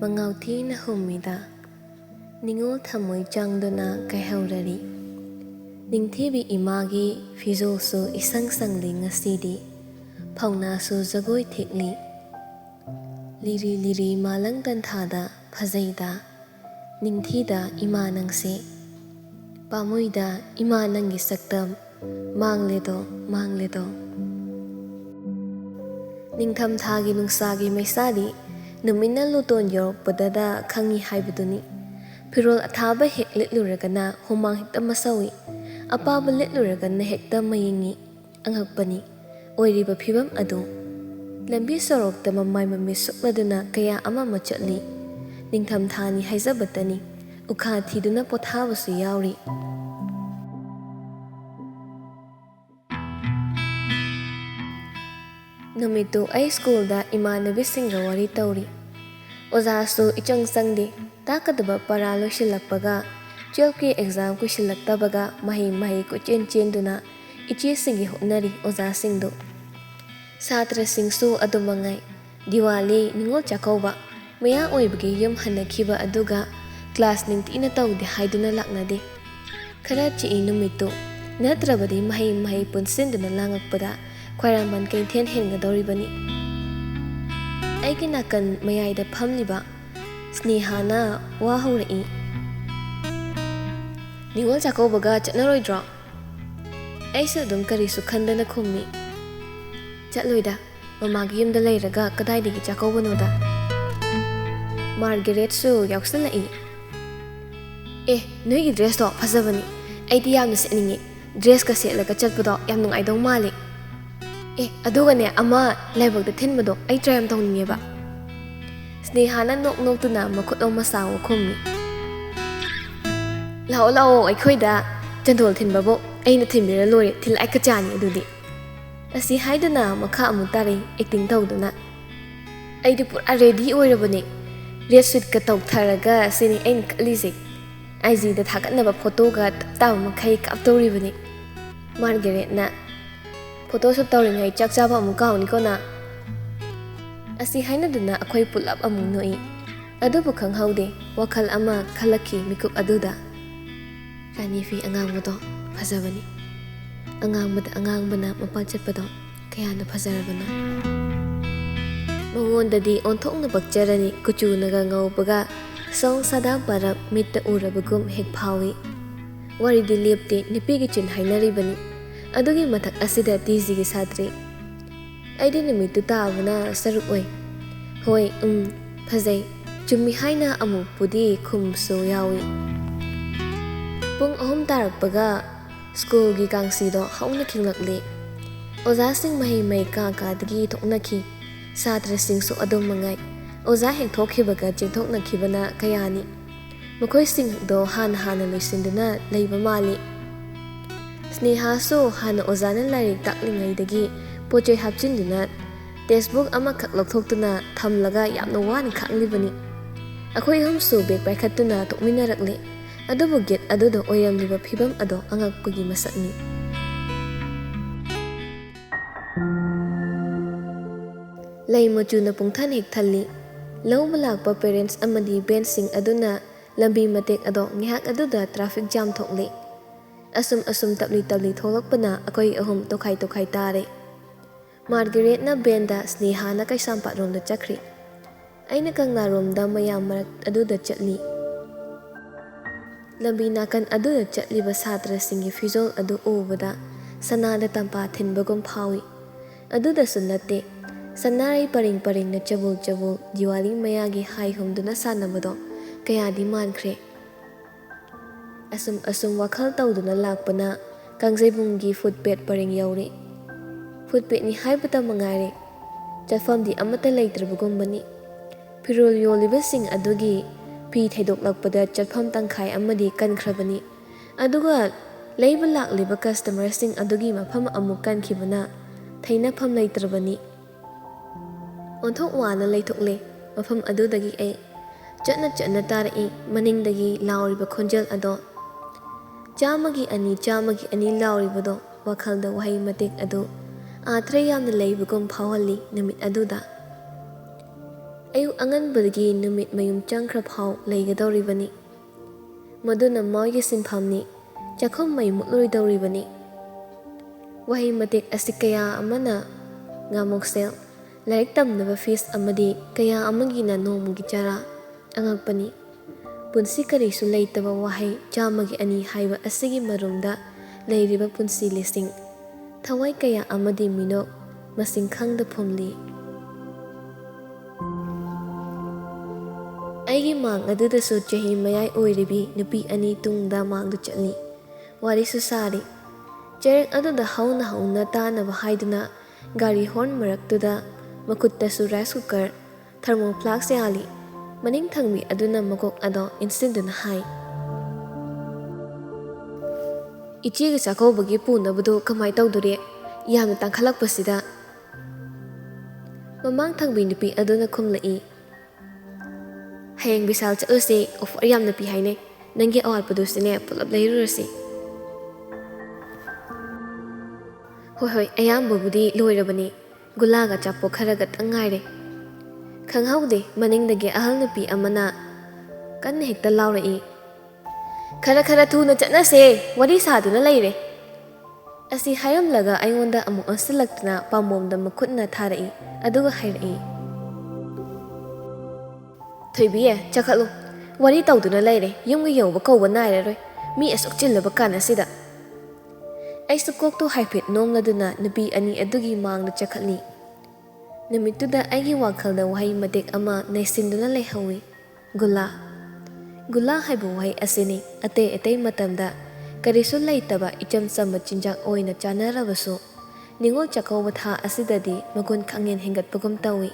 Mangauti na humida Ningol thamoy changduna kaihaurari Ningthibi imagi fizosu isang sangli ngasidi Phawnasu jagoi thikli Liri liri malang tanthada phajaida Ningthida ima nangse Pamuida ima nangi saktam Mangledo Ningtham thagi nungsagi maisadi Numina luton yorokpadada khangi haibaduni Pirol athaba hek litluragana humang hekta masawi Apaba litluragana hekta mayingi Anghakpani Oiriba phibam adu Lambi sorokta mamay mami sukladuna kaya ama machatli Ningtham thani haizabatani Ukha thiduna pothabasu yauri Numitu ay school da imanabi singa wari tauri Ozasu ichang sangdi takadaba para loisilakpaga 12 ki exam ku silaktabaga mahi ku chen duna ichi singi hotnari oza singdu Satra singsu adumangai Diwali ningol chakauba maya oibagi yum hanakhiba aduga class ningtina tawdi haiduna laknade khara chi numitu natrabadi mahi punsinduna langakpada Khwairaman kaithen hengadoribani Aiki nakan mayaida phamliba Snehana wahaurai Ningol chakaubaga chatnaroidra Aisa dum karisu khandana khummi Chatloida mamagi yumda leiraga kadaidagi chakaubanoda Margaret su yauksalai Noigi dress to phajabani Aidi yamna setningi dress ka setlaga chatpado yam nungaidong mali adugane ama laibagda thinbado ai try am tawninge ba Snehana nok tuna makhut oma sawo khummi lao ai khoida chandol thinbabo aina thinbira lore thil ai kachani adudi asi haiduna makha amutari acting tawduna aidi pura ready oirabane red suit ka tawtharaga sini ain kalise IG da thagatnaba photo ga taw makhai kaptoribani Margaret na Photoshoot tawringai chak chaba amu kauni kona Asi hainaduna akhoi pulap amu noi Adubu khanghaude wakhal ama khalaki mikup aduda Ranifi angangmado phajabani Angangbana mapal chatpado kayana phajarabana Mangondadi onthokna bakjarani kuchunaga ngaubaga Song sada barab mitta urabagum hek phawi Waridi lepte nipigi chin hainaribani Adugi mathak asida TG gi satri Aidi nimitu taabana saruk oi Hoi phajai chummi haina amu pudi khumso yawi Pung ahum tarakpaga school gi kangsi do hauna khinglakle Oza sing mai ka dagi thoknaki satra sing so adom mangai Oza hek thokhibaga jingthokna khibana kayani Makhoi sing do hana loisinduna leiba mali Sneha so hana ozana lairik taklingaidagi pochoi hapchinduna textbook ama khak lokthokduna thamlaga yamna wani khanglibani akhoi hum so bek paikhatuna tokminarakle adubu get adudo oyamliba phibam ado angakpagi masakni Laimachuna pungthan hek thalli lawma lakpa parents amadi bensing aduna lambi matek ado ngihak aduda traffic jam thokle Asum tabli tholakpana akoi ahum tokhai tare Margaret na benda Snehana kai sampat rom da chakri Aina kangna rom da mayam marak aduda chatli Lambi nakan aduda chatliba satra singi fizol adu ubada sanada tampa thinbagum phawi aduda sunnate sanarai paring na chabul Diwali mayagi hai humduna sanabado kayadi mankhre Asum wakhal tawduna lakpana Kangsaibunggi footpad paring yauri Footpad ni haibata mangare Chatfamdi amata leitrabagumbani Pirol yoliba sing adugi pi thaidok lakpada chatfam tangkhai amadi kankrabani Aduga leiba lakliba customer sing adugi mafam amuk kankhibana Thaina pham leitrabani Onthok wana leithokle mafam adudagi ai Chatna tarai maningdagi lauriba khonjal ado Chamagi ani lauribado wakhalda wahai matek adu Athre yamna leibagum phawali namit aduda ꯑꯌꯨꯛ ꯑꯉꯟꯕꯗꯒꯤ ꯅꯨꯃꯤꯠ ꯃꯌꯨꯝ ꯆꯪꯈ꯭ꯔ ꯐꯥꯎ ꯂꯩꯒꯗꯧꯔꯤꯕꯅꯤ꯫ ꯃꯗꯨꯅ ꯃꯣꯏꯒꯤ ꯁꯤꯟꯐꯝꯅꯤ, ꯆꯥꯛꯈꯨꯝ ꯃꯩ ꯃꯨꯠꯂꯣꯏꯗꯧꯔꯤꯕꯅꯤ꯫ ꯋꯥꯍꯩ ꯃꯇꯦꯛ ꯑꯁꯤ ꯀꯌꯥ ꯑꯃꯅ ꯉꯥꯃꯣꯛꯁꯦꯜ, ꯂꯥꯏꯔꯤꯛ ꯇꯝꯅꯕ ꯐꯤꯁ ꯑꯃꯗꯤ ꯀꯌꯥ ꯑꯃꯒꯤꯅ ꯅꯣꯡꯃꯒꯤ ꯆꯔꯥ꯫ ꯑꯉꯛꯄꯅꯤ, ꯄꯨꯟꯁꯤ ꯀꯔꯤꯁꯨ ꯂꯩꯇꯕ ꯋꯥꯍꯩ 102 ꯍꯥꯏꯕ ꯑꯁꯤꯒꯤ ꯃꯔꯨꯝꯗ ꯂꯩꯔꯤꯕ ꯄꯨꯟꯁꯤ ꯂꯤꯁꯤꯡ, ꯊꯋꯥꯏ ꯀꯌꯥ ꯑꯃꯗꯤ ꯃꯤꯅꯣꯛ ꯃꯁꯤꯡ ꯈꯪꯗ ꯐꯨꯝꯂꯤ꯫ ꯑꯩꯒꯤ ꯃꯥꯡ ꯑꯗꯨꯗꯁꯨ ꯆꯍꯤ ꯃꯌꯥꯏ ꯑꯣꯏꯔꯤꯕꯤ ꯅꯨꯄꯤ 2 ꯇꯨꯡꯗ ꯃꯥꯡꯗꯨ ꯆꯠꯂꯤ꯫ ꯋꯥꯔꯤꯁꯨ ꯁꯥꯔꯤ꯫ ꯆꯦꯔꯦꯡ ꯑꯗꯨꯗ ꯍꯧꯅ ꯍꯧꯅ ꯇꯥꯅꯕ ꯍꯥꯏꯗꯨꯅ ꯒꯥꯔꯤ ꯍꯣꯔꯟ ꯃꯔꯛꯇꯨꯗ ꯃꯈꯨꯠꯇꯁꯨ ꯔꯥꯏꯁ ꯀꯨꯀꯔ, ꯊꯔꯃꯣꯐ꯭ꯂꯥꯛꯁ ꯌꯥꯜꯂꯤ꯫ ꯃꯅꯤꯡ ꯊꯪꯕꯤ ꯑꯗꯨꯅ ꯃꯀꯣꯛ ꯑꯗꯣ ꯏꯟꯁꯤꯟꯗꯨꯅ ꯍꯥꯏ, "ꯏꯆꯦꯒ ꯆꯥꯛꯀꯧꯕꯒꯤ ꯄꯨꯅꯕꯗꯨ ꯀꯃꯥꯏ ꯇꯧꯗꯣꯔꯤ? ꯌꯥꯝꯅ ꯇꯥꯡꯈꯠꯂꯛꯄꯁꯤꯗ"꯫ ꯃꯃꯥꯡ ꯊꯪꯕꯤ ꯅꯨꯄꯤ ꯑꯗꯨꯅ ꯈꯨꯝꯂꯛꯏ, "ꯍꯌꯦꯡ ꯕꯤꯁꯥꯜ ꯆꯠꯂꯨꯁꯤ, ꯑꯣꯐꯔ ꯌꯥꯝꯅ ꯄꯤ ꯍꯥꯏꯅꯩ꯫ ꯅꯪꯒꯤ ꯑꯋꯥꯠꯄꯗꯨꯁꯨꯅꯦ ꯄꯨꯂꯞ ꯂꯩꯔꯨꯔꯁꯤ"꯫ ꯍꯣꯏ, ꯑꯌꯥꯝꯕꯕꯨꯗꯤ ꯂꯣꯏꯔꯕꯅꯤ꯫ ꯒꯨꯂꯥꯒ ꯑꯆꯥꯄꯣꯠ ꯈꯔꯒꯇꯪ ꯉꯥꯏꯔꯦ꯫ ꯈꯪꯍꯧꯗꯦ ꯃꯅꯤꯡꯗꯒꯤ ꯑꯍꯜ ꯅꯨꯄꯤ ꯑꯃꯅ ꯀꯟꯅ ꯍꯦꯛꯇ ꯂꯥꯎꯔꯛꯏ, "ꯈꯔ ꯊꯨꯅ ꯆꯠꯅꯁꯦ, ꯋꯥꯔꯤ ꯁꯥꯗꯨꯅ ꯂꯩꯔꯦ"꯫ ꯑꯁꯤ ꯍꯥꯏꯔꯝꯂꯒ ꯑꯩꯉꯣꯟꯗ ꯑꯃꯨꯛ ꯑꯣꯟꯁꯤꯜꯂꯛꯇꯨꯅ ꯄꯥꯝꯕꯣꯝꯗ ꯃꯈꯨꯠꯅ ꯊꯥꯔꯛꯏ, ꯑꯗꯨꯒ ꯍꯥꯏꯔꯛꯏ, "ꯊꯣꯏꯕꯤ, ꯆꯈꯠꯂꯨ, ꯋꯥꯔꯤ ꯇꯧꯗꯨꯅ ꯂꯩꯔꯦ, ꯌꯨꯝꯒ ꯌꯧꯕ ꯀꯧꯕ ꯅꯥꯏꯔꯔꯣꯏ, ꯃꯤ ꯑꯁꯨꯛ ꯆꯤꯜꯂꯕ ꯀꯥꯟꯅꯁꯤꯗ"꯫ ꯑꯩꯁꯨ ꯀꯣꯛꯇꯨ ꯍꯥꯏꯐꯦꯠ ꯅꯣꯝꯂꯗꯨꯅ ꯅꯨꯄꯤ 2 ꯑꯗꯨꯒꯤ ꯃꯥꯡꯗ ꯆꯈꯠꯂꯤ꯫ ꯅꯨꯃꯤꯠꯇꯨꯗ ꯑꯩꯒꯤ ꯋꯥꯈꯜꯗ ꯋꯥꯍꯩ ꯃꯇꯦꯛ ꯑꯃ ꯅꯩꯁꯤꯟꯗꯨꯅ ꯂꯩꯍꯧꯏ, ꯒꯨꯂꯥ꯫ ꯒꯨꯂꯥ ꯍꯥꯏꯕ ꯋꯥꯍꯩ ꯑꯁꯤꯅꯤ ꯑꯇꯩ ꯃꯇꯝꯗ ꯀꯔꯤꯁꯨ ꯂꯩꯇꯕ ꯏꯆꯝ ꯆꯝꯕ ꯆꯤꯟꯖꯥꯛ ꯑꯣꯏꯅ ꯆꯥꯅꯔꯕꯁꯨ ꯅꯤꯡꯉꯣꯜ ꯆꯥꯛꯀꯧꯕ ꯊꯥ ꯑꯁꯤꯗꯗꯤ ꯃꯒꯨꯟ ꯈꯪꯍꯦꯟ ꯍꯦꯟꯒꯠꯄꯒꯨꯝ ꯇꯧꯏ꯫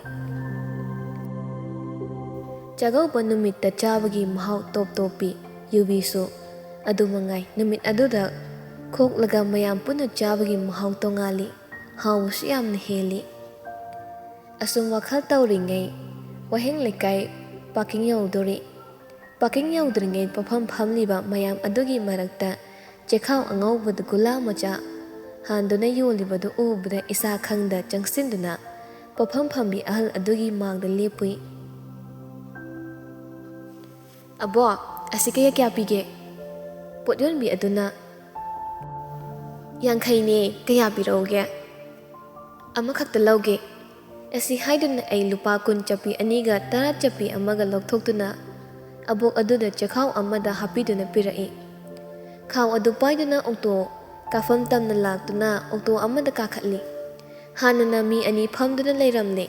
ꯆꯥꯛꯀꯧꯕ ꯅꯨꯃꯤꯠꯇ ꯆꯥꯕꯒꯤ ꯃꯍꯥꯎ ꯇꯣꯞ ꯇꯣꯞꯄꯤ, ꯌꯨꯕꯤꯁꯨ ꯑꯗꯨꯃꯉꯥꯏ꯫ ꯅꯨꯃꯤꯠ ꯑꯗꯨꯗ ꯈꯣꯛꯂꯒ ꯃꯌꯥꯝ ꯄꯨꯟꯅ ꯆꯥꯕꯒꯤ ꯃꯍꯥꯎ ꯇꯣꯉꯥꯜꯂꯤ, ꯍꯥꯎꯕꯁꯨ ꯌꯥꯝꯅ ꯍꯦꯜꯂꯤ꯫ ꯑꯁꯨꯝ ꯋꯥꯈꯜ ꯇꯧꯔꯤꯉꯩ ꯋꯥꯍꯦꯡ ꯂꯩꯀꯥꯏ ꯄꯥꯔꯀꯤꯡ ꯌꯧꯗꯣꯔꯤ꯫ ꯄꯥꯔꯀꯤꯡ ꯌꯧꯗ꯭ꯔꯤꯉꯩ ꯄꯣꯠꯐꯝ ꯐꯝꯂꯤꯕ ꯃꯌꯥꯝ ꯑꯗꯨꯒꯤ ꯃꯔꯛꯇ ꯆꯦꯈꯥꯎ ꯑꯉꯧꯕꯗ ꯒꯨꯂꯥ ꯃꯆꯥ ꯍꯥꯟꯗꯨꯅ ꯌꯣꯜꯂꯤꯕꯗꯨ ꯎꯕꯗ ꯏꯁꯥ ꯈꯪꯗ ꯆꯪꯁꯤꯟꯗꯨꯅ ꯄꯣꯠꯐꯝ ꯐꯝꯕꯤ ꯑꯍꯜ ꯑꯗꯨꯒꯤ ꯃꯥꯡꯗ ꯂꯦꯞꯄꯨꯏ꯫ "ꯑꯕꯣ, ꯑꯁꯤ ꯀꯌꯥ ꯄꯤꯒꯦ"꯫ ꯄꯣꯠ ꯌꯣꯟꯕꯤ ꯑꯗꯨꯅ, "50ꯅꯦ, ꯀꯌꯥ ꯄꯤꯔꯛꯎꯒꯦ"꯫ "ꯑꯃꯈꯛꯇ ꯂꯧꯒꯦ"꯫ ꯑꯁꯤ ꯍꯥꯏꯗꯨꯅ ꯑꯩ ꯂꯨꯄꯥ 20 ꯆꯞꯄꯤ 2ꯒ 10 ꯆꯞꯄꯤ 1ꯒ ꯂꯧꯊꯣꯛꯇꯨꯅ ꯑꯕꯣꯛ ꯑꯗꯨꯗ ꯆꯦꯈꯥꯎ ꯑꯃꯗ ꯍꯥꯞꯄꯤꯗꯨꯅ ꯄꯤꯔꯛꯏ꯫ ꯈꯥꯎ ꯑꯗꯨ ꯄꯥꯏꯗꯨꯅ ꯑꯣꯛꯇꯣ ꯀꯥꯐꯝ ꯇꯝꯅ ꯂꯥꯛꯇꯨꯅ ꯑꯣꯛꯇꯣ ꯑꯃꯗ ꯀꯥꯈꯠꯂꯤ꯫ ꯍꯥꯟꯅꯅ ꯃꯤ 2 ꯐꯝꯗꯨꯅ ꯂꯩꯔꯝꯂꯦ,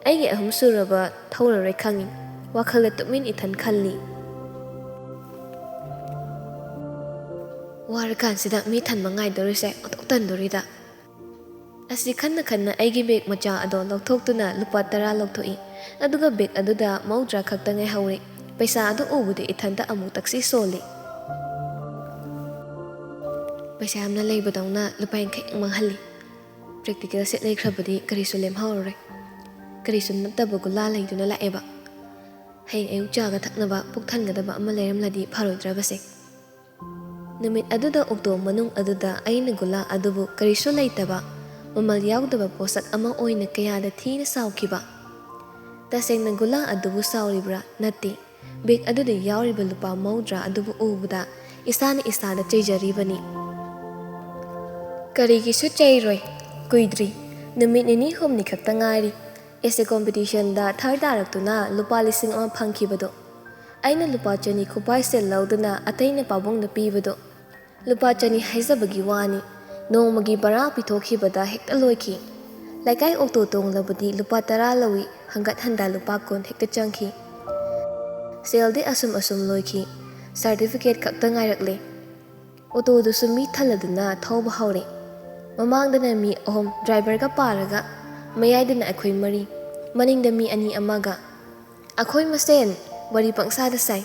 ꯑꯩꯒꯤ 3 ꯁꯨꯔꯕ ꯊꯧꯔꯔꯣꯏ ꯈꯪꯏ꯫ ꯋꯥꯈꯜꯗ ꯇꯨꯃꯤꯟ ꯏꯊꯟ ꯈꯜꯂꯤ꯫ ꯋꯥꯔꯀꯥꯟꯁꯤꯗ ꯃꯤ ꯊꯟꯕ ꯉꯥꯏꯗꯧꯔꯤꯁꯦ ꯑꯣꯟꯊꯣꯛ ꯇꯟꯗꯣꯔꯤꯗ꯫ ꯑꯁꯤ ꯈꯟꯅ ꯑꯩꯒꯤ ꯕꯦꯒ ꯃꯆꯥ ꯑꯗꯣ ꯂꯧꯊꯣꯛꯇꯨꯅ ꯂꯨꯄꯥ 10 ꯂꯧꯊꯣꯛꯏ, ꯑꯗꯨꯒ ꯕꯦꯒ ꯑꯗꯨꯗ 30 ꯈꯛꯇ ꯉꯥꯏꯍꯧꯔꯤ꯫ ꯄꯩꯁꯥ ꯑꯗꯨ ꯎꯕꯗ ꯏꯊꯟꯇ ꯑꯃꯨꯛ ꯇꯛꯁꯤ ꯁꯣꯜꯂꯤ꯫ ꯄꯩꯁꯥ ꯌꯥꯝꯅ ꯂꯩꯕꯗꯧꯅ ꯂꯨꯄꯥ 50 ꯃꯥꯡꯍꯜꯂꯤ꯫ ꯄ꯭ꯔꯦꯛꯇꯤꯀꯦꯜ ꯁꯦꯠ ꯂꯩꯈ꯭ꯔꯕꯗꯤ ꯀꯔꯤꯁꯨ ꯂꯦꯝꯍꯧꯔꯔꯣꯏ꯫ ꯀꯔꯤꯁꯨ ꯅꯠꯇꯕ ꯒꯨꯂꯥ ꯂꯩꯗꯨꯅ ꯂꯥꯛꯑꯦꯕ꯫ ꯍꯌꯦꯡ ꯑꯌꯨꯛ ꯆꯥꯒ ꯊꯛꯅꯕ ꯄꯨꯛ ꯊꯟꯒꯗꯕ ꯑꯃ ꯂꯩꯔꯝꯂꯗꯤ ꯐꯔꯣꯏꯗ꯭ꯔꯕꯁꯦ꯫ ꯅꯨꯃꯤꯠ ꯑꯗꯨꯗ ꯑꯣꯛꯇꯣ ꯃꯅꯨꯡ ꯑꯗꯨꯗ ꯑꯩꯅ ꯒꯨꯂꯥ ꯑꯗꯨꯕꯨ ꯀꯔꯤꯁꯨ ꯂꯩꯇꯕ, ꯃꯃꯜ ꯌꯥꯎꯗꯕ ꯄꯣꯠꯁꯛ ꯑꯃ ꯑꯣꯏꯅ ꯀꯌꯥꯗ ꯊꯤꯅ ꯁꯥꯎꯈꯤꯕ꯫ ꯇꯁꯦꯡꯅ ꯒꯨꯂꯥ ꯑꯗꯨꯕꯨ ꯁꯥꯎꯔꯤꯕ꯭ꯔꯥ? ꯅꯠꯇꯦ, ꯕꯦꯒ ꯑꯗꯨꯗ ꯌꯥꯎꯔꯤꯕ ꯂꯨꯄꯥ 30 ꯑꯗꯨꯕꯨ ꯎꯕꯗ ꯏꯁꯥꯅ ꯏꯁꯥꯗ ꯆꯩꯖꯔꯤꯕꯅꯤ꯫ ꯀꯔꯤꯒꯤꯁꯨ ꯆꯩꯔꯣꯏ, ꯀꯨꯏꯗ꯭ꯔꯤ, ꯅꯨꯃꯤꯠ 2-3 ꯈꯛꯇ ꯉꯥꯏꯔꯤ꯫ ꯑꯦꯁꯦ ꯀꯣꯝꯄꯤꯇꯤꯁꯟꯗ ꯊꯥꯔ ꯇꯥꯔꯛꯇꯨꯅ ꯂꯨꯄꯥ 1,000 ꯐꯪꯈꯤꯕꯗꯣ, ꯑꯩꯅ ꯂꯨꯄꯥ 200 ꯈꯨꯄꯥꯏ ꯁꯦꯜ ꯂꯧꯗꯨꯅ ꯑꯇꯩꯅ ꯄꯥꯕꯨꯡꯗ ꯄꯤꯕꯗꯣ꯫ ꯂꯨꯄꯥ 200 ꯍꯥꯏꯖꯕꯒꯤ ꯋꯥꯅꯤ, ꯅꯣꯡꯃꯒꯤ ꯕꯔꯥ ꯄꯤꯊꯣꯛꯈꯤꯕꯗ ꯍꯦꯛꯇ ꯂꯣꯏꯈꯤ꯫ ꯂꯩꯀꯥꯏ ꯑꯣꯛꯇꯣ ꯇꯣꯡꯂꯕꯗꯤ ꯂꯨꯄꯥ 10 ꯂꯧꯏ, ꯍꯟꯒꯠ ꯍꯟꯗꯥ ꯂꯨꯄꯥ 20 ꯍꯦꯛꯇ ꯆꯪꯈꯤ꯫ ꯁꯦꯜꯗꯤ ꯑꯁꯨꯝ ꯂꯣꯏꯈꯤ, ꯁꯥꯔꯇꯤꯐꯤꯀꯦꯠ ꯈꯛꯇ ꯉꯥꯏꯔꯛꯂꯦ꯫ ꯑꯣꯇꯣꯗꯨꯁꯨ ꯃꯤ ꯊꯜꯂꯗꯨꯅ ꯊꯧꯕ ꯍꯧꯔꯦ꯫ ꯃꯃꯥꯡꯗꯅ ꯃꯤ 3 ꯗ꯭ꯔꯥꯏꯚꯔꯒ ꯄꯥꯔꯒ, ꯃꯌꯥꯏꯗꯅ ꯑꯩꯈꯣꯏ 4, ꯃꯅꯤꯡꯗ ꯃꯤ 2 ꯑꯃꯒ꯫ ꯑꯩꯈꯣꯏ ꯃꯁꯦꯟ ꯋꯥꯔꯤ ꯄꯪꯁꯥꯗ ꯁꯥꯏ꯫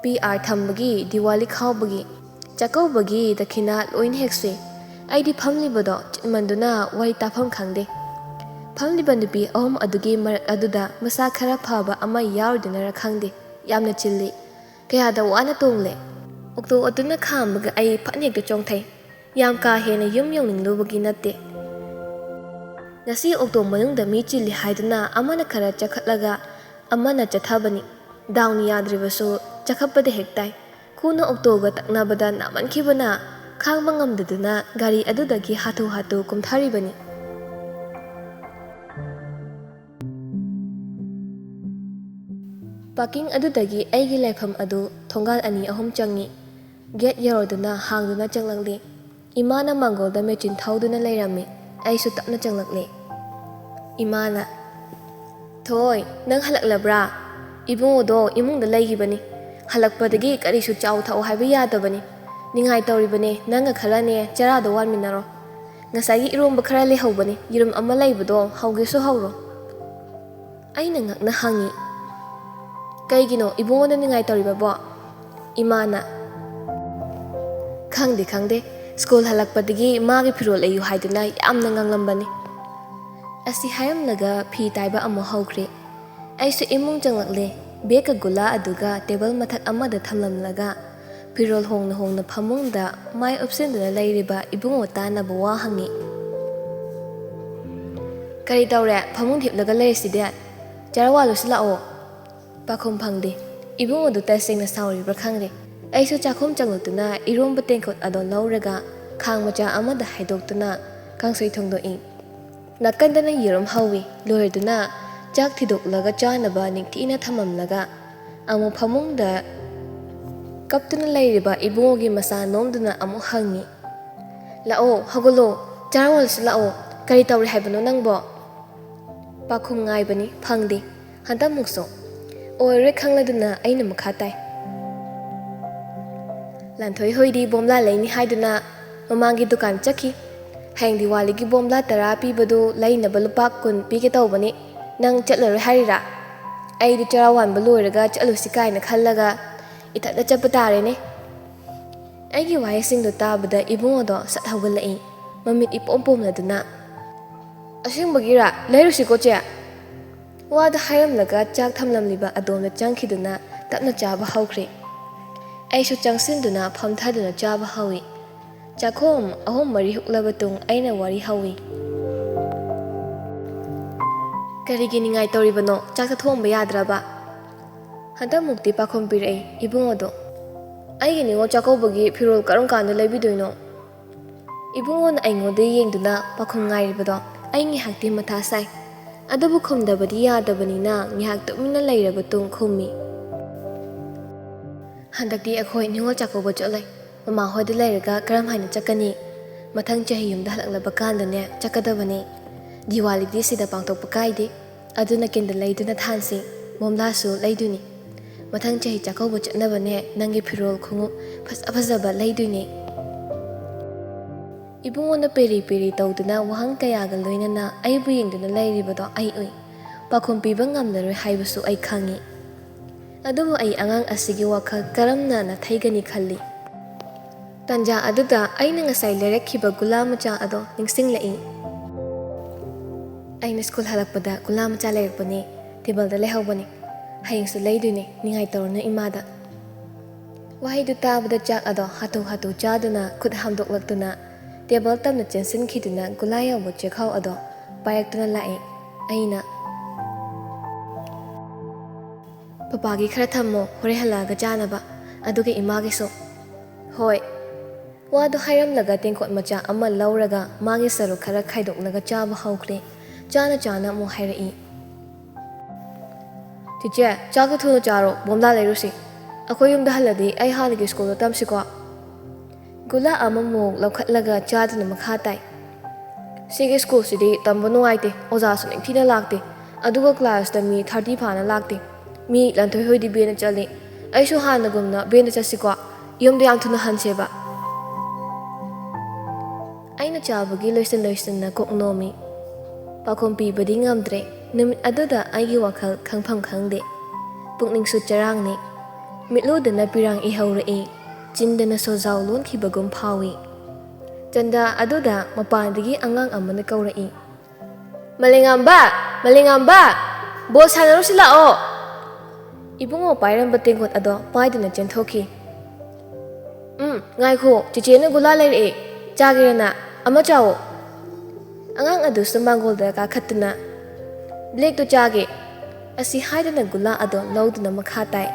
PR ꯊꯝꯕꯒꯤ, ꯗꯤꯋꯥꯂꯤ ꯈꯥꯎꯕꯒꯤ, ꯆꯥꯛꯀꯧꯕꯒꯤ ꯗꯈꯤꯅꯥ ꯂꯣꯏꯅ ꯍꯦꯛ ꯁꯨꯏ꯫ ꯑꯩꯗꯤ ꯐꯝꯂꯤꯕꯗꯣ ꯆꯤꯟꯃꯟꯗꯨꯅ ꯋꯥꯔꯤ ꯇꯥꯐꯝ ꯈꯪꯗꯦ꯫ ꯐꯝꯂꯤꯕ ꯅꯨꯄꯤ 3 ꯑꯗꯨꯒꯤ ꯃꯔꯛ ꯑꯗꯨꯗ ꯃꯁꯥ ꯈꯔ ꯐꯕ ꯑꯃ ꯌꯥꯎꯔꯤꯗꯨꯅꯔ ꯈꯪꯗꯦ, ꯌꯥꯝꯅ ꯆꯤꯜꯂꯤ꯫ ꯀꯌꯥꯗ ꯋꯥꯅ ꯇꯣꯡꯂꯦ꯫ ꯑꯣꯛꯇꯣ ꯑꯗꯨꯅ ꯈꯥꯝꯕꯒ ꯑꯩ ꯐꯠ ꯍꯦꯛꯇ ꯆꯣꯡꯊꯩ꯫ ꯌꯥꯝ ꯀꯥ ꯍꯦꯟꯅ ꯌꯨꯝ ꯌꯧꯅꯤꯡꯂꯨꯕꯒꯤ ꯅꯠꯇꯦ꯫ ꯉꯁꯤ ꯑꯣꯛꯇꯣ ꯃꯅꯨꯡꯗ ꯃꯤ ꯆꯤꯜꯂꯤ ꯍꯥꯏꯗꯨꯅ ꯑꯃꯅ ꯈꯔ ꯆꯈꯠꯂꯒ amana chathabani dauni yadribasu chakhapade hektai kuna oktoga taknabada namankhibana khangba ngamdaduna gari adudagi hatu hatu kumtharibani parking adudagi aigi laifam adu thongal ani ahum changi gate yaroduna hangduna changlakli imana mangolda mechin thauduna leirami aisu tapna changlakli imana thoi nang halaklabra ibungodo imungda leigibani halakpadagi karisu chaw thau haiba yadabani ningai tawribani nanga kharane charado wanminaro ngasagi iromba khara lehobani yirum ama leibado haugesu hauro aina ngakna hangi kaigino ibungoda ningai tawribabo imana khangde school halakpadagi magi phirol ayu haiduna yamna nganglambani asi hayamlaga phi taiba amo hawkre aisu imung changlakle beka gula aduga table mathak amada thamlamlaga phirol hongna phamungda mai opsenduna leiriba ibungo tanaba wa hangi kari tawre phamung thiplaga leiside charawalu silao pakhom phangde ibungo du tasingna sawri bra khangre aisu chakhom changlutuna iromba tengkhot adon lauraga khangmacha amada haidoktuna kangsoi thongdo ing nakandana yirum hawi loirduna chak thidoklaga chanaba ningthina thamamlaga amu phamungda kaptuna leiriba ibungogi masa nomduna amu hangi lao hagolo charawal silao kari tawri haibano nangbo pakhum ngaibani phangde hantamukso oire khangladuna aina makhatai lanthoi hoidi bomla leini haiduna mamangi dukan chakhi hang diwali gi bomla tara pibadu lainaba lupa kun pige tawbani nang chatlaroi harira ai di charawan baloiraga chalusi kaina khallaga ithada chappa tarene ai gi waising do tabada ibungodo sat hawgalai mamit ipompomladuna asingbagira leirusi ko che wada hayamlaga chak thamlamliba adomna changkhiduna tapna chaba hawkhre aisu changsinduna phamthaduna chaba hawi chakhom ahom mari huklabatung aina wari hawi karigi ningai tawribano chakta thomba yadraba hanta mukti pakhom pirei ibungodo aigi ningo chakobagi phirol karam kanda leibidoino ibungona aingoda yengduna pakhom ngairibado aingi hakti matha sai adabu khomdabadi yadabanina ngihak tumina leirabatung khummi handakti akhoi ningol chakoba cholai mama hoide leiraga karam haina chakani mathang chahi yumda halaklaba kandane chakadabani diwali di sida pangthokpa kaide aduna kenda leiduna thansi momlasu leiduni mathang chahi chakoba chatnabane nangi phirol khungu phasaba leiduni ibungona peri tawduna wahang kayaga loinana aibu yengduna leiribado ai ui pakhom piba ngamlaroi haibasu ai khangi adubu ai angang asigi wakhal karamna na thaigani khalli tanja aduda aina ngasai lerekhiba gula macha ado ningsinglai aina school halakpada gula macha lerekpani table da lehobani hayingsu leiduni ningai tawrna imada wahaidu tabada chak ado hatu chaduna khut hamdoklaktuna table tamna chensin khiduna gula yawo chekhau ado payaktuna lai aina papagi khara thammo hore halaga janaba aduge imagi so hoi wadu hayramlaga tengkhot macha ama lauraga magi saru khara khaidoknaga chaba hawkre chana mu hairai tiche chaga thunu charo bomla leirusi akhoi yumda haladi ai haligi school do tamsiko gula amamu laukhatlaga chaduna makha tai sigi school sidi tambo nuaite oja su ningthina lakte aduga class da mi 30 phana lakte mi lanthoi hoidi bena chali aisu hanagumna bena chasiko yumda yam thuna hanseba aina chabagi loisan koknomi pakhom pibadi ngamdre numit aduda aigi wakhal khangpham khangde pukning su charangni mitludana pirang ihaurai chindana sojaw lon khibagum phawi chanda aduda mapandagi angang amana kaurai malingamba bol sanaru silao ibungo pairamba tengkot ado paiduna chenthoki ngaikho chichena gula leire chagirana ama chawo angang adu samangol da ka khatna black to chage ꯑꯁꯤ ꯍꯥꯏꯗꯅ ꯒꯨꯂꯥ ꯑꯗꯣ ꯂꯧꯗꯨꯅ ꯃꯈꯥ ꯇꯥꯏ꯫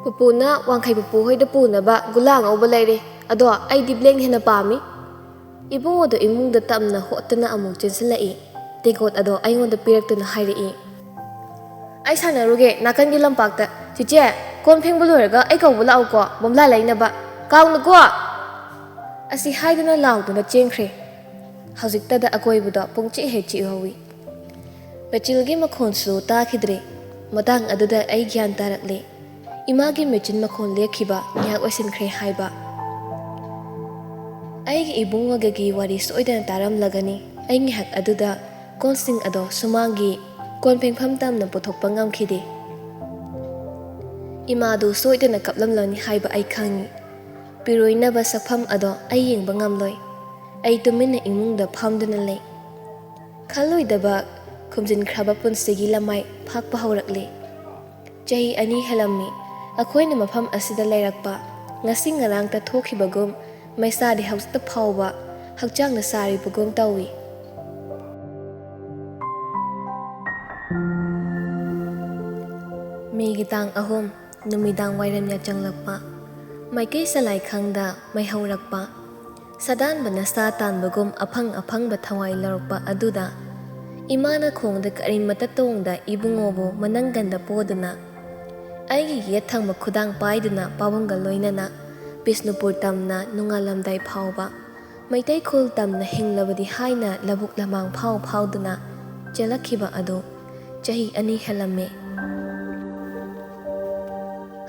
ꯄꯨꯄꯨꯅ ꯋꯥꯡꯈꯩ ꯄꯨꯄꯨ ꯍꯣꯏꯗ ꯄꯨꯅꯕ ꯒꯨꯂꯥ ꯉꯧꯕ ꯂꯩꯔꯦ, ꯑꯗꯣ ꯑꯩꯗꯤ ꯕ꯭ꯂꯦꯛ ꯍꯦꯟꯅ ꯄꯥꯝꯃꯤ꯫ ꯏꯕꯨꯡꯉꯣꯗꯣ ꯏꯃꯨꯡꯗ ꯇꯞꯅ ꯍꯣꯠꯇꯨꯅ ꯑꯃꯨꯛ ꯆꯦꯟꯁꯤꯜꯂꯛꯏ꯫ ꯇꯦꯡꯀꯣꯠ ꯑꯗꯣ ꯑꯩꯉꯣꯟꯗ ꯄꯤꯔꯛꯇꯨꯅ ꯍꯥꯏꯔꯛꯏ, ꯑꯩ ꯁꯥꯟꯅꯔꯨꯒꯦ ꯅꯥꯀꯟꯒꯤ ꯂꯝꯄꯥꯛꯇ꯫ ꯆꯤꯆꯦ, ꯀꯣꯟ ꯐꯦꯡꯕ ꯂꯣꯏꯔꯒ ꯑꯩ ꯀꯧꯕ ꯂꯥꯛꯎꯀꯣ, ꯕꯣꯝꯂꯥ ꯂꯩꯅꯕ, ꯀꯥꯎꯅꯨꯀꯣ꯫ ꯑꯁꯤ ꯍꯥꯏꯗꯨꯅ ꯂꯥꯎꯗꯨꯅ ꯆꯦꯟꯈ꯭ꯔꯦ꯫ ꯍꯧꯖꯤꯛꯇꯗ ꯑꯀꯣꯏꯕꯗꯣ ꯄꯨꯡꯆꯤꯛ ꯍꯦꯛ ꯆꯤꯛꯍꯧꯏ꯫ ꯃꯦꯆꯤꯜꯒꯤ ꯃꯈꯣꯟꯁꯨ ꯇꯥꯈꯤꯗ꯭ꯔꯦ꯫ ꯃꯇꯥꯡ ꯑꯗꯨꯗ ꯑꯩ ꯒ꯭ꯌꯥꯟ ꯇꯥꯔꯛꯂꯦ꯫ ꯏꯃꯥꯒꯤ ꯃꯦꯆꯤꯟ ꯃꯈꯣꯟ ꯂꯦꯞꯈꯤꯕ ꯉꯥꯏꯍꯥꯛ ꯑꯣꯏꯁꯤꯟꯈ꯭ꯔꯦ ꯍꯥꯏꯕ꯫ ꯑꯩꯒꯤ ꯏꯕꯨꯡꯉꯣꯒꯒꯤ ꯋꯥꯔꯤ ꯁꯣꯏꯗꯅ ꯇꯥꯔꯝꯂꯒꯅꯤ꯫ ꯑꯩ ꯉꯥꯏꯍꯥꯛ ꯑꯗꯨꯗ ꯀꯣꯟꯁꯤꯡ ꯑꯗꯣ ꯁꯨꯃꯥꯡꯒꯤ ꯀꯣꯟ ꯐꯦꯡꯐꯝ ꯇꯝꯅ ꯄꯨꯊꯣꯛꯄ ꯉꯝꯈꯤꯗꯦ꯫ ꯏꯃꯥꯗꯨ ꯁꯣꯏꯗꯅ ꯀꯞꯂꯝꯂꯅꯤ ꯍꯥꯏꯕ ꯑꯩ ꯈꯪꯏ꯫ ꯄꯤꯔꯣꯏꯅꯕ ꯁꯛꯐꯝ ꯑꯗꯣ ꯑꯩ ꯌꯦꯡꯕ ꯉꯝꯂꯣꯏ꯫ ꯑꯩ ꯇꯨꯃꯤꯟꯅ ꯏꯃꯨꯡꯗ ꯐꯝꯗꯨꯅ ꯂꯩ꯫ ꯈꯜꯂꯣꯏꯗꯕ ꯈꯨꯝꯖꯤꯟꯈ꯭ꯔꯕ ꯄꯨꯟꯁꯤꯒꯤ ꯂꯃꯥꯏ ꯐꯥꯛꯄ ꯍꯧꯔꯛꯂꯦ꯫ ꯆꯍꯤ 2 ꯍꯦꯜꯂꯝꯃꯤ ꯑꯩꯈꯣꯏꯅ ꯃꯐꯝ ꯑꯁꯤꯗ ꯂꯩꯔꯛꯄ꯫ ꯉꯁꯤ ꯉꯔꯥꯡꯇ ꯊꯣꯛꯈꯤꯕꯒꯨꯝ ꯃꯩꯁꯥꯗꯤ ꯍꯧꯖꯤꯛꯇ ꯐꯥꯎꯕ ꯍꯛꯆꯥꯡꯅ ꯁꯥꯔꯤꯕꯒꯨꯝ ꯇꯧꯏ꯫ ꯃꯦꯒꯤ ꯇꯥꯡ 3 ꯅꯨꯃꯤꯗꯥꯡ ꯋꯥꯏꯔꯝ ꯌꯥꯆꯪꯂꯛꯄ꯫ ꯃꯥꯏꯀꯩ ꯁꯂꯥꯏꯈꯪꯗ ꯃꯩ ꯍꯧꯔꯛꯄ꯫ ꯁꯥꯗꯥꯟꯕꯅ ꯁꯥ ꯇꯥꯟꯕꯒꯨꯝ ꯑꯐꯪ ꯑꯐꯪꯕ ꯊꯋꯥꯏ ꯂꯧꯔꯛꯄ ꯑꯗꯨꯗ ꯏꯃꯥꯅ ꯈꯣꯡꯗ ꯀꯔꯤꯃꯇ ꯇꯣꯡꯗ ꯏꯕꯨꯡꯉꯣꯕꯨ ꯃꯅꯪꯒꯟꯗ ꯄꯣꯗꯨꯅ, ꯑꯩꯒꯤ ꯌꯦꯠ ꯊꯪꯕ ꯈꯨꯗꯥꯡ ꯄꯥꯏꯗꯨꯅ ꯄꯥꯕꯨꯡꯒ ꯂꯣꯏꯅꯅ ꯕꯤꯁꯅꯨꯄꯨꯔ ꯇꯝꯅ ꯅꯣꯡꯉꯥꯜꯂꯝꯗꯥꯏ ꯐꯥꯎꯕ ꯃꯩꯇꯩ ꯈꯨꯜ ꯇꯝꯅ ꯍꯤꯡꯂꯕꯗꯤ ꯍꯥꯏꯅ ꯂꯧꯕꯨꯛ ꯂꯝꯍꯥꯡ ꯐꯥꯎꯗꯨꯅ ꯆꯦꯜꯂꯛꯈꯤꯕ ꯑꯗꯨ ꯆꯍꯤ 2 ꯍꯦꯜꯂꯝꯃꯦ꯫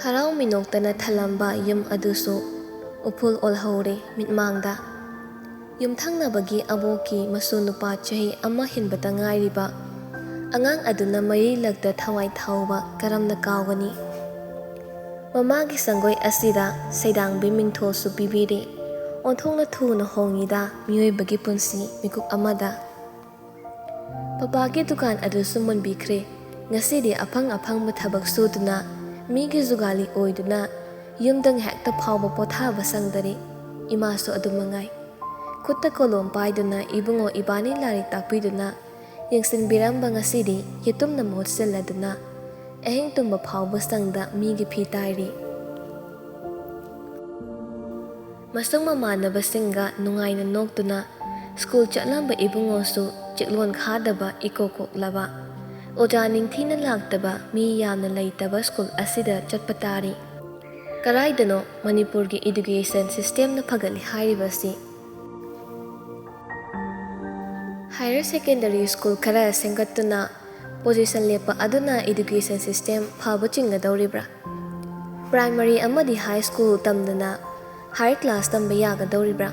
ꯍꯔꯥꯎ ꯃꯤꯅꯣꯛꯇꯅ ꯊꯜꯂꯝꯕ ꯌꯨꯝ ꯑꯗꯨꯁꯨ ꯎꯐꯨꯜ ꯑꯣꯜꯍꯧꯔꯦ ꯃꯤꯠꯃꯥꯡꯗ꯫ ꯌꯨꯝꯊꯪꯅꯕꯒꯤ ꯑꯕꯣꯛꯀꯤ ꯃꯁꯨ ꯅꯨꯄꯥ ꯆꯍꯤ 1 ꯍꯦꯟꯕꯇ ꯉꯥꯏꯔꯤꯕ ꯑꯉꯥꯡ ꯑꯗꯨꯅ ꯃꯔꯤꯂꯛꯇ ꯊꯋꯥꯏ ꯊꯥꯎꯕ ꯀꯔꯝꯅ ꯀꯥꯎꯒꯅꯤ? ꯃꯃꯥꯒꯤ ꯁꯪꯒꯣꯏ ꯑꯁꯤꯗ ꯁꯩꯗꯥꯡꯕꯤ ꯃꯤꯡꯊꯣꯜꯁꯨ ꯄꯤꯕꯤꯔꯤ꯫ ꯑꯣꯟꯊꯣꯛꯅ ꯊꯨꯅ ꯍꯣꯡꯉꯤꯗ ꯃꯤꯑꯣꯏꯕꯒꯤ ꯄꯨꯟꯁꯤ ꯃꯤꯀꯨꯞ ꯑꯃꯗ꯫ ꯄꯄꯥꯒꯤ ꯗꯨꯀꯥꯟ ꯑꯗꯨꯁꯨ ꯃꯨꯟꯕꯤꯈ꯭ꯔꯦ꯫ ꯉꯁꯤꯗꯤ ꯑꯐꯪ ꯑꯐꯪꯕ ꯊꯕꯛ ꯁꯨꯗꯨꯅ ꯃꯤꯒꯤ ꯖꯨꯒꯥꯂꯤ ꯑꯣꯏꯗꯨꯅ ꯌꯨꯝꯗ ꯉꯥꯏꯍꯥꯛꯇ ꯐꯥꯎꯕ ꯄꯣꯊꯥꯕ ꯁꯪꯗꯔꯤ꯫ ꯏꯃꯥꯁꯨ ꯑꯗꯨꯃꯉꯥꯏ꯫ ꯈꯨꯠꯇ ꯀꯣꯂꯣꯝ ꯄꯥꯏꯗꯨꯅ ꯏꯕꯨꯡꯉꯣ ꯏꯕꯥꯅꯤ ꯂꯥꯏꯔꯤꯛ ꯇꯥꯛꯄꯤꯗꯨꯅ ꯌꯦꯡꯁꯤꯟꯕꯤꯔꯝꯕ ꯉꯁꯤꯗꯤ ꯌꯦꯇꯨꯝꯅ ꯃꯍꯨꯠ ꯁꯤꯜꯂꯗꯨꯅ ꯑꯍꯤꯡ ꯇꯨꯝꯕ ꯐꯥꯎꯕ ꯁꯪꯗ ꯃꯤꯒꯤ ꯐꯤ ꯇꯥꯏꯔꯤ꯫ ꯃꯁꯨꯡ ꯃꯃꯥꯟꯅꯕꯁꯤꯡꯒ ꯅꯨꯡꯉꯥꯏꯅ ꯅꯣꯛꯇꯨꯅ ꯁ꯭ꯀꯨꯜ ꯆꯠꯂꯝꯕ ꯏꯕꯨꯡꯉꯣꯁꯨ ꯆꯤꯛꯂꯣꯟ ꯈꯥꯗꯕ ꯏꯀꯣꯛ ꯀꯣꯛꯂꯕ ꯑꯣꯖꯥ ꯅꯤꯡꯊꯤꯅ ꯂꯥꯛꯇꯕ ꯃꯤ ꯌꯥꯝꯅ ꯂꯩꯇꯕ ꯁ꯭ꯀꯨꯜ ꯑꯁꯤꯗ ꯆꯠꯄ ꯇꯥꯔꯤ꯫ ꯀꯔꯥꯏꯗꯅꯣ ꯃꯅꯤꯄꯨꯔꯒꯤ ꯏꯗꯨꯀꯦꯁꯟ ꯁꯤꯁꯇꯦꯝꯅ ꯐꯒꯠꯂꯤ ꯍꯥꯏꯔꯤꯕꯁꯤ? ꯍꯥꯌꯔ ꯁꯦꯀꯦꯟꯗꯔꯤ ꯁ꯭ꯀꯨꯜ ꯈꯔ ꯁꯦꯝꯒꯠꯇꯨꯅ ꯄꯣꯖꯤꯁꯟ ꯂꯦꯞꯄ ꯑꯗꯨꯅ ꯏꯗꯨꯀꯦꯁꯟ ꯁꯤꯁꯇꯦꯝ ꯐꯕ ꯆꯤꯡꯒꯗꯧꯔꯤꯕ꯭ꯔꯥ? ꯄ꯭ꯔꯥꯏꯃꯥꯔꯤ ꯑꯃꯗꯤ ꯍꯥꯏ ꯁ꯭ꯀꯨꯜ ꯇꯝꯗꯅ ꯍꯥꯌꯔ ꯀ꯭ꯂꯥꯁ ꯇꯝꯕ ꯌꯥꯒꯗꯧꯔꯤꯕ꯭ꯔꯥ?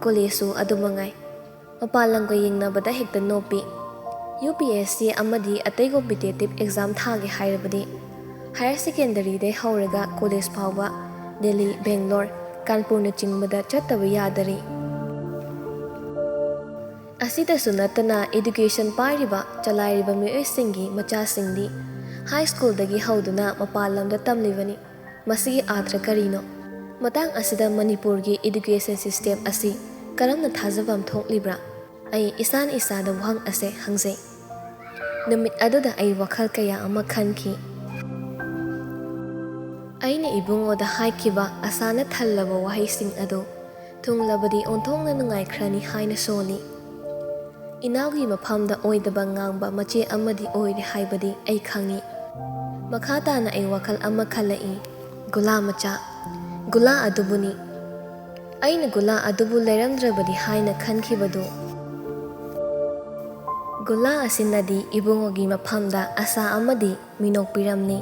ꯀꯣꯂꯦꯖꯁꯨ ꯑꯗꯨꯃꯉꯥꯏ꯫ ꯃꯄꯥꯟ ꯂꯝꯒ ꯌꯦꯡꯅꯕꯗ ꯍꯦꯛꯇ ꯅꯣꯞꯄꯤ꯫ UPSC ꯑꯃꯗꯤ ꯑꯇꯩ ꯀꯣꯝꯄꯤꯇꯤꯇꯤꯚ ꯑꯦꯛꯖꯥꯝ ꯊꯥꯒꯦ ꯍꯥꯏꯔꯕꯗꯤ ꯍꯥꯌꯔ ꯁꯦꯀꯦꯟꯗꯔꯤꯗꯩ ꯍꯧꯔꯒ ꯀꯣꯂꯦꯖ ꯐꯥꯎꯕ ꯗꯦꯜꯂꯤ, ꯕꯦꯡꯒ꯭ꯂꯣꯔ, ꯀꯥꯟꯄꯨꯔꯅꯆꯤꯡꯕꯗ ꯆꯠꯇꯕ ꯌꯥꯗꯔꯤ꯫ ꯑꯁꯤꯇꯁꯨ ꯅꯠꯇꯅ ꯏꯗꯨꯀꯦꯁꯟ ꯄꯥꯏꯔꯤꯕ ꯆꯂꯥꯏꯔꯤꯕ ꯃꯤꯑꯣꯏꯁꯤꯡꯒꯤ ꯃꯆꯥꯁꯤꯡꯗꯤ ꯍꯥꯏ ꯁ꯭ꯀꯨꯜꯗꯒꯤ ꯍꯧꯗꯨꯅ ꯃꯄꯥꯟ ꯂꯝꯗ ꯇꯝꯂꯤꯕꯅꯤ꯫ ꯃꯁꯤꯒꯤ ꯑꯥꯔꯊ ꯀꯔꯤꯅꯣ? ꯃꯇꯥꯡ ꯑꯁꯤꯗ ꯃꯅꯤꯄꯨꯔꯒꯤ ꯏꯗꯨꯀꯦꯁꯟ ꯁꯤꯁꯇꯦꯝ ꯑꯁꯤ ꯀꯔꯝꯅ ꯊꯥꯖꯐꯝ ꯊꯣꯛꯂꯤꯕ꯭ꯔꯥ? ꯑꯩ ꯏꯁꯥꯅ ꯏꯁꯥꯗ ꯋꯥꯍꯪ ꯑꯁꯦ ꯍꯪꯖꯩ꯫ ꯅꯨꯃꯤꯠ ꯑꯗꯨꯗ ꯑꯩ ꯋꯥꯈꯜ ꯀꯌꯥ ꯑꯃ ꯈꯟꯈꯤ꯫ ꯑꯩꯅ ꯏꯕꯨꯡꯉꯣꯗ ꯍꯥꯏꯈꯤꯕ ꯑꯁꯥꯅ ꯊꯜꯂꯕ ꯋꯥꯍꯩꯁꯤꯡ ꯑꯗꯨ ꯊꯨꯡꯂꯕꯗꯤ ꯑꯣꯟꯊꯣꯛꯅ ꯅꯨꯡꯉꯥꯏꯈ꯭ꯔꯅꯤ ꯍꯥꯏꯅ ꯁꯣꯜꯂꯤ꯫ ꯏꯅꯥꯎꯒꯤ ꯃꯐꯝꯗ ꯑꯣꯏꯗꯕ ꯉꯥꯡꯕ ꯃꯆꯦ ꯑꯃꯗꯤ ꯑꯣꯏꯔꯦ ꯍꯥꯏꯕꯗꯤ ꯑꯩ ꯈꯪꯏ꯫ ꯃꯈꯥ ꯇꯥꯅ ꯑꯩ ꯋꯥꯈꯜ ꯑꯃ ꯈꯜꯂꯛꯏ꯫ ꯒꯨꯂꯥ ꯃꯆꯥ, ꯒꯨꯂꯥ ꯑꯗꯨꯕꯨꯅꯤ꯫ ꯑꯩꯅ ꯒꯨꯂꯥ ꯑꯗꯨꯕꯨ ꯂꯩꯔꯝꯗ꯭ꯔꯕꯗꯤ ꯍꯥꯏꯅ ꯈꯟꯈꯤꯕꯗꯨ꯫ ꯒꯨꯂꯥ ꯑꯁꯤꯅꯗꯤ ꯏꯕꯨꯡꯉꯣꯒꯤ ꯃꯐꯝꯗ ꯑꯁꯥ ꯑꯃꯗꯤ ꯃꯤꯅꯣꯛꯄꯤꯔꯝꯅꯤ꯫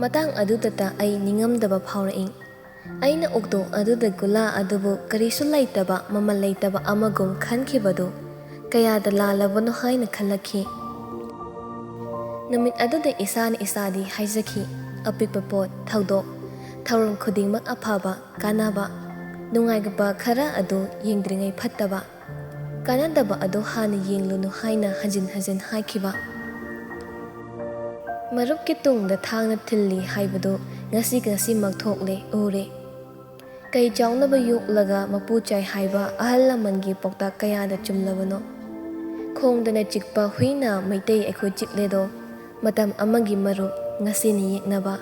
ꯃꯇꯥꯡ ꯑꯗꯨꯗꯇ ꯑꯩ ꯅꯤꯡꯉꯝꯗꯕ ꯐꯥꯎꯔꯛꯏ꯫ ꯑꯩꯅ ꯑꯣꯛꯇꯣ ꯑꯗꯨꯗ ꯒꯨꯂꯥ ꯑꯗꯨꯕꯨ ꯀꯔꯤꯁꯨ ꯂꯩꯇꯕ ꯃꯃꯜ ꯂꯩꯇꯕ ꯑꯃꯒꯨꯝ ꯈꯟꯈꯤꯕꯗꯨ ꯀꯌꯥꯗ ꯂꯥꯜꯂꯕꯅꯣ ꯍꯥꯏꯅ ꯈꯜꯂꯛꯈꯤ꯫ ꯅꯨꯃꯤꯠ ꯑꯗꯨꯗ ꯏꯁꯥꯅ ꯏꯁꯥꯗꯤ ꯍꯥꯏꯖꯈꯤ, ꯑꯄꯤꯛꯄ ꯄꯣꯠ, ꯊꯧꯗꯣꯛ ꯊꯧꯔꯝ ꯈꯨꯗꯤꯡꯃꯛ ꯑꯐꯕ, ꯀꯥꯟꯅꯕ, ꯅꯨꯡꯉꯥꯏꯕ ꯈꯔ ꯑꯗꯨ ꯌꯦꯡꯗ꯭ꯔꯤꯉꯩ ꯐꯠꯇꯕ, ꯀꯥꯟꯅꯗꯕ ꯑꯗꯨ ꯍꯥꯟꯅ ꯌꯦꯡꯂꯨꯅꯨ ꯍꯥꯏꯅ ꯍꯟꯖꯤꯟ ꯍꯟꯖꯤꯟ ꯍꯥꯏꯈꯤꯕ꯫ ꯃꯔꯨꯞꯀꯤ ꯇꯨꯡꯗ ꯊꯥꯡꯅ ꯊꯤꯜꯂꯤ ꯍꯥꯏꯕꯗꯨ ꯉꯁꯤꯃꯛ ꯊꯣꯛꯂꯦ, ꯎꯔꯦ꯫ ꯀꯩ ꯆꯥꯎꯅꯕ ꯌꯣꯛꯂꯒ ꯃꯄꯨ ꯆꯥꯏ ꯍꯥꯏꯕ ꯑꯍꯜ ꯂꯃꯟꯒꯤ ꯄꯥꯎꯇꯥꯛ ꯀꯌꯥꯗ ꯆꯨꯝꯂꯕꯅꯣ? ꯈꯣꯡꯗꯅ ꯆꯤꯛꯄ ꯍꯨꯏꯅ ꯃꯩꯇꯩ ꯑꯩꯈꯣꯏ ꯆꯤꯛꯂꯦꯗꯣ ꯃꯇꯝ ꯑꯃꯒꯤ ꯃꯔꯨꯞ ꯉꯁꯤꯅ ꯌꯦꯛꯅꯕ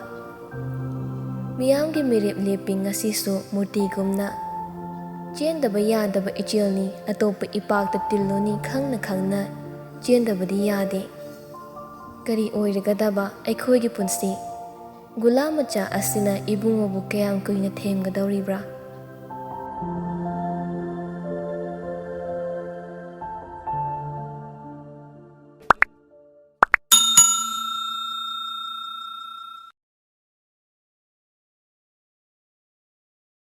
ꯃꯤꯌꯥꯝꯒꯤ ꯃꯤꯔꯦꯞ ꯂꯦꯞꯄꯤ ꯉꯁꯤꯁꯨ ꯃꯨꯔꯇꯤꯒꯨꯝꯅ ꯆꯦꯟꯗꯕ ꯌꯥꯗꯕ ꯏꯆꯦꯜꯅꯤ ꯑꯇꯣꯞꯄ ꯏꯄꯥꯛꯇ ꯇꯤꯜꯂꯨꯅꯤ ꯈꯪꯅ ꯈꯪꯅ ꯆꯦꯟꯗꯕꯗꯤ ꯌꯥꯗꯦ ꯀꯔꯤ ꯑꯣꯏꯔꯒꯗꯕ ꯑꯩꯈꯣꯏꯒꯤ ꯄꯨꯟꯁꯤ ꯒꯨꯂꯥ ꯃꯆꯥ ꯑꯁꯤꯅ ꯏꯕꯨꯡꯉꯣꯕꯨ ꯀꯌꯥꯝ ꯀꯨꯏꯅ ꯊꯦꯝꯒꯗꯧꯔꯤꯕ꯭ꯔꯥ